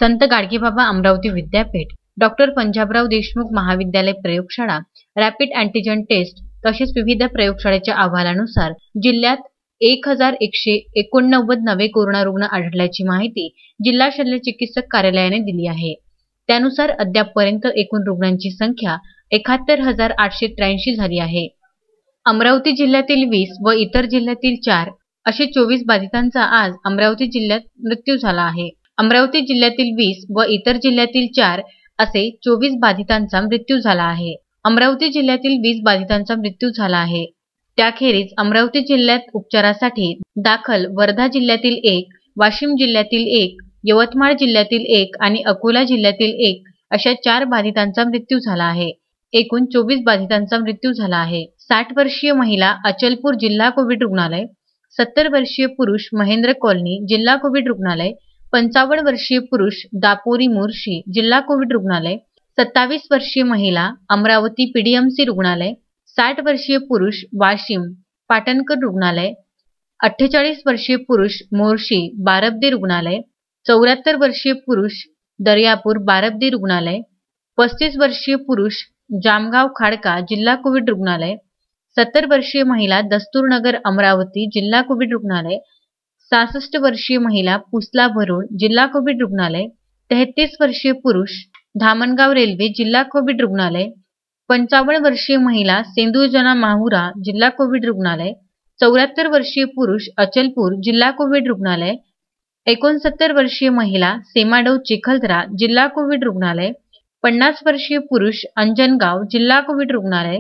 संत गाडगेबाबा अमरावती विद्यापीठ, डॉक्टर पंजाबराव देशमुख महाविद्यालय प्रयोगशाळा, रॅपिड अँटीजन टेस्ट तसेच विविध प्रयोगशाळेच्या अहवालानुसार जिल्ह्यात 1189 नवे कोरोना रुग्ण आढळल्याची माहिती जिल्हा शल्य चिकित्सक कार्यालयाने दिली आहे। त्यानुसार अद्यापपर्यंत एकूण रुग्णांची संख्या 71,883 झाली आहे। अमरावती जिल्ह्यातील 20 व इतर जिल्ह्यातील 4 असे 24 बाधितांचा आज अमरावती जिल्ह्यात मृत्यू झाला आहे। अमरावती जिल्ह्यातील 20 व इतर जिल्ह्यातील 4 असे 24 बाधितांचा मृत्यू झाला आहे। अमरावती जिल्ह्यातील 20 बाधितांचा मृत्यू झाला आहे। त्याखेरीज अमरावती जिल्ह्यात उपचारासाठी दाखल वर्धा जिल्ह्यातील 1, वाशिम जिल्ह्यातील 1, यवतमाळ जिल्ह्यातील 1 आणि अकोला जिल्ह्यातील 1 अशा 4 बाधितांचा मृत्यू झाला आहे। एकूण 24 बाधितांचा मृत्यू झाला आहे। 60 वर्षीय महिला अचलपूर जिल्हा कोविड रुग्णालय, 70 वर्षीय पुरुष महेंद्र कॉलनी जिल्हा कोविड रुग्णालय, 55 वर्षीय पुरुष दापोरी मोर्शी जिल्हा कोविड रुग्णालय, 27 वर्षीय महिला अमरावती पीडीएमसी रुग्णालय, 60 वर्षीय पुरुष वाशिम पाटणकर रुग्णालय, 48 वर्षीय पुरुष मोर्शी बारबदे रुग्णालय, 74 वर्षीय पुरुष दर्यापूर बारबदे रुग्णालय, 35 वर्षीय पुरुष जामगाव खाडका जिल्हा कोविड रुग्णालय, 70 वर्षीय महिला दस्तूरनगर अमरावती जिल्हा कोविड रुग्णालय, 66 वर्षीय महिला पुसला भरूड जिल्हा कोविड रुग्णालय, 33 वर्षीय पुरुष धामणगाव रेल्वे जिल्हा कोविड रुग्णालय, 55 वर्षीय महिला सेंदूरजना माहुरा जिल्हा कोविड रुग्णालय, 74 वर्षीय पुरुष अचलपूर जिल्हा कोविड रुग्णालय, 69 वर्षीय महिला सेमाडो चिखलदरा जिल्हा कोविड रुग्णालय, 50 वर्षीय पुरुष अंजनगाव जिल्हा कोविड रुग्णालय,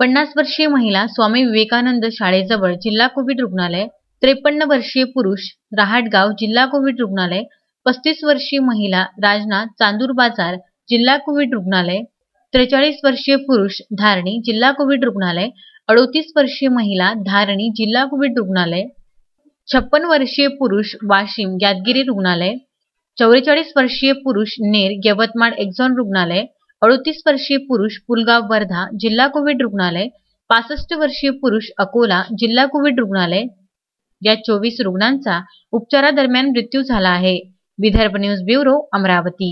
50 वर्षीय महिला स्वामी विवेकानंद शाळेजवळ जिल्हा कोविड रुग्णालय, 53 वर्षीय पुरुष रहाटगाव जिल्हा कोविड रुग्णालय, 35 वर्षीय महिला राजनाथ चांदूर बाजार जिल्हा कोविड रुग्णालय, 43 वर्षीय पुरुष धारणी जिल्हा कोविड रुग्णालय, 38 वर्षीय महिला धारणी जिल्हा कोविड रुग्णालय, 56 वर्षीय पुरुष वाशिम यादगिरी रुग्णालय, 44 वर्षीय पुरुष नेर यवतमाळ एक्झॉन रुग्णालय, 38 वर्षीय पुरुष पुलगाव वर्धा जिल्हा कोविड रुग्णालय, 65 वर्षीय पुरुष अकोला जिल्हा कोविड रुग्णालय या 24 रुग्णांचा उपचारादरम्यान मृत्यू झाला आहे। Vidarbha news bureau Amravati.